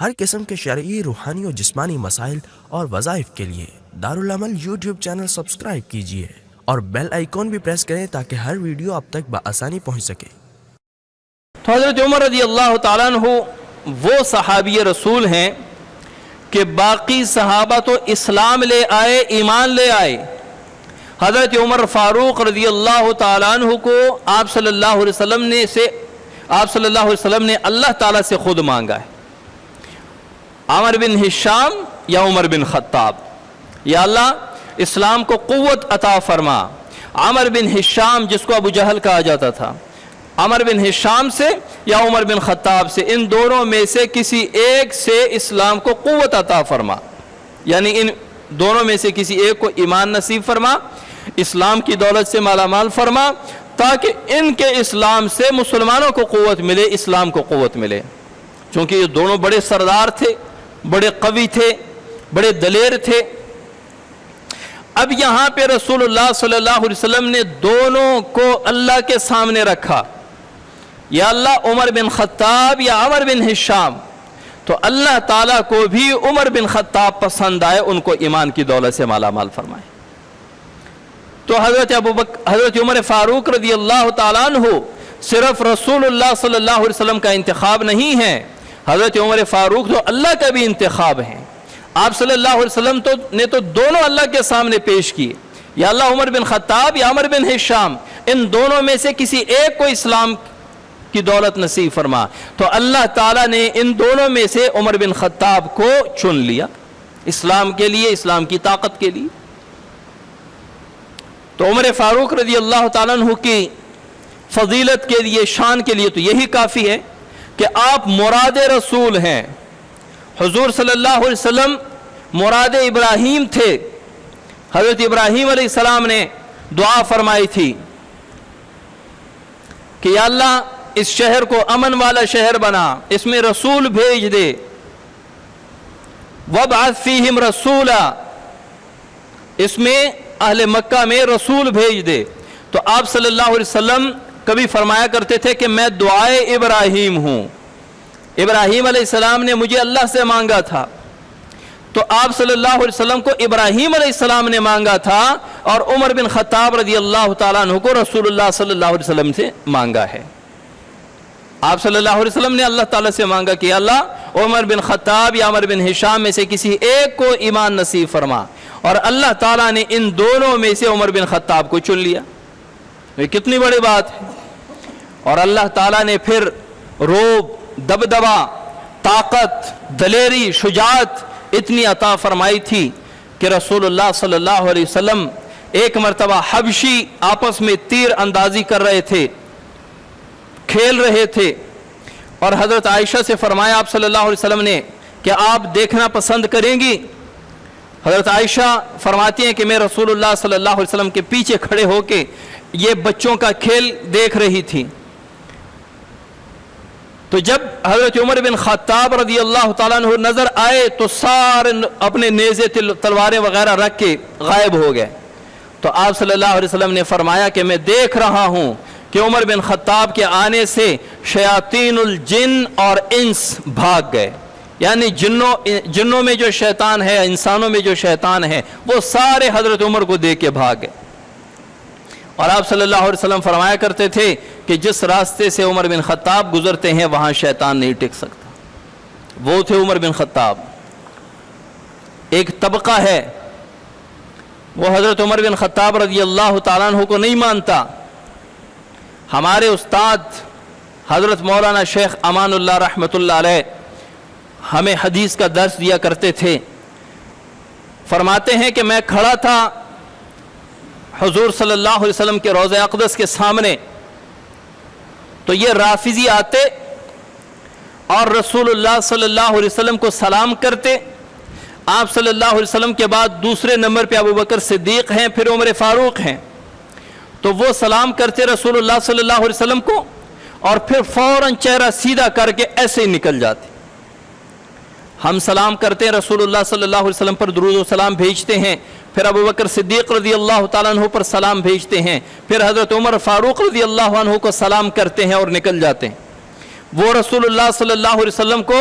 ہر قسم کے شرعی، روحانی اور جسمانی مسائل اور وظائف کے لیے دارالعمل یوٹیوب چینل سبسکرائب کیجیے اور بیل آئیکن بھی پریس کریں تاکہ ہر ویڈیو آپ تک بآسانی پہنچ سکے۔ تو حضرت عمر رضی اللہ تعالیٰ عنہ وہ صحابی رسول ہیں کہ باقی صحابہ تو اسلام لے آئے، ایمان لے آئے، حضرت عمر فاروق رضی اللہ تعالیٰ عنہ کو آپ صلی اللہ علیہ وسلم نے اللہ تعالیٰ سے خود مانگا ہے۔ عمر بن ہشام یا عمر بن خطاب، یا اللہ اسلام کو قوت عطا فرما۔ عمر بن ہشام جس کو ابو جہل کہا جاتا تھا، عمر بن ہشام سے یا عمر بن خطاب سے، ان دونوں میں سے کسی ایک سے اسلام کو قوت عطا فرما، یعنی ان دونوں میں سے کسی ایک کو ایمان نصیب فرما، اسلام کی دولت سے مالا مال فرما، تاکہ ان کے اسلام سے مسلمانوں کو قوت ملے، اسلام کو قوت ملے۔ چونکہ یہ دونوں بڑے سردار تھے، بڑے قوی تھے، بڑے دلیر تھے۔ اب یہاں پہ رسول اللہ صلی اللہ علیہ وسلم نے دونوں کو اللہ کے سامنے رکھا، یا اللہ عمر بن خطاب یا عمر بن ہشام، تو اللہ تعالیٰ کو بھی عمر بن خطاب پسند آئے، ان کو ایمان کی دولت سے مالا مال فرمائے۔ تو حضرت عمر فاروق رضی اللہ تعالیٰ عنہ صرف رسول اللہ صلی اللہ علیہ وسلم کا انتخاب نہیں ہے، حضرت عمر فاروق تو اللہ کا بھی انتخاب ہیں۔ آپ صلی اللہ علیہ وسلم نے تو دونوں اللہ کے سامنے پیش کیے، یا اللہ عمر بن خطاب یا عمر بن ہشام، ان دونوں میں سے کسی ایک کو اسلام کی دولت نصیب فرما، تو اللہ تعالیٰ نے ان دونوں میں سے عمر بن خطاب کو چن لیا اسلام کے لیے، اسلام کی طاقت کے لیے۔ تو عمر فاروق رضی اللہ تعالیٰ عنہ کی فضیلت کے لیے، شان کے لیے تو یہی کافی ہے کہ آپ مراد رسول ہیں۔ حضور صلی اللہ علیہ وسلم مراد ابراہیم تھے۔ حضرت ابراہیم علیہ السلام نے دعا فرمائی تھی کہ یا اللہ اس شہر کو امن والا شہر بنا، اس میں رسول بھیج دے، وَابْعَثْ فِيهِمْ رَسُولًا، اس میں اہل مکہ میں رسول بھیج دے۔ تو آپ صلی اللہ علیہ وسلم کبھی فرمایا کرتے تھے کہ میں دعائے ابراہیم ہوں، ابراہیم علیہ السلام نے مجھے اللہ سے مانگا تھا، تو آپ صلی اللہ علیہ وسلم کو ابراہیم علیہ السلام نے مانگا تھا، اور عمر بن خطاب رضی اللہ تعالیٰ عنہ کو رسول اللہ صلی اللہ علیہ وسلم سے مانگا ہے۔ آپ صلی اللہ علیہ وسلم نے اللہ تعالیٰ سے مانگا کہ اللہ عمر بن خطاب یا عمر بن ہشام میں سے کسی ایک کو ایمان نصیب فرما، اور اللہ تعالیٰ نے ان دونوں میں سے عمر بن خطاب کو چن لیا۔ یہ کتنی بڑی بات ہے۔ اور اللہ تعالیٰ نے پھر روب، دبدبا، طاقت، دلیری، شجاعت اتنی عطا فرمائی تھی کہ رسول اللہ صلی اللہ علیہ وسلم ایک مرتبہ حبشی آپس میں تیر اندازی کر رہے تھے، کھیل رہے تھے، اور حضرت عائشہ سے فرمایا آپ صلی اللہ علیہ وسلم نے کہ آپ دیکھنا پسند کریں گی؟ حضرت عائشہ فرماتی ہیں کہ میں رسول اللہ صلی اللہ علیہ وسلم کے پیچھے کھڑے ہو کے یہ بچوں کا کھیل دیکھ رہی تھی۔ تو جب حضرت عمر بن خطاب رضی اللہ تعالیٰ عنہ نظر آئے تو سارے اپنے نیزے تلواریں وغیرہ رکھ کے غائب ہو گئے۔ تو آپ صلی اللہ علیہ وسلم نے فرمایا کہ میں دیکھ رہا ہوں کہ عمر بن خطاب کے آنے سے شیاطین الجن اور انس بھاگ گئے، یعنی جنوں میں جو شیطان ہے، انسانوں میں جو شیطان ہے، وہ سارے حضرت عمر کو دیکھ کے بھاگ گئے۔ اور آپ صلی اللہ علیہ وسلم فرمایا کرتے تھے کہ جس راستے سے عمر بن خطاب گزرتے ہیں وہاں شیطان نہیں ٹک سکتا۔ وہ تھے عمر بن خطاب۔ ایک طبقہ ہے وہ حضرت عمر بن خطاب رضی اللہ تعالیٰ عنہ کو نہیں مانتا۔ ہمارے استاد حضرت مولانا شیخ امان اللہ رحمۃ اللہ علیہ ہمیں حدیث کا درس دیا کرتے تھے۔ فرماتے ہیں کہ میں کھڑا تھا حضور صلی اللہ علیہ وسلم کے روضہ اقدس کے سامنے، تو یہ رافضی آتے اور رسول اللہ صلی اللہ علیہ وسلم کو سلام کرتے۔ آپ صلی اللہ علیہ وسلم کے بعد دوسرے نمبر پہ ابو بکر صدیق ہیں، پھر عمر فاروق ہیں، تو وہ سلام کرتے رسول اللہ صلی اللہ علیہ وسلم کو، اور پھر فوراً چہرہ سیدھا کر کے ایسے ہی نکل جاتے۔ ہم سلام کرتے ہیں، رسول اللہ صلی اللہ علیہ وسلم پر درود و سلام بھیجتے ہیں، پھر ابو بکر صدیق رضی اللہ تعالیٰ عنہ پر سلام بھیجتے ہیں، پھر حضرت عمر فاروق رضی اللہ عنہ کو سلام کرتے ہیں اور نکل جاتے ہیں۔ وہ رسول اللہ صلی اللہ علیہ وسلم کو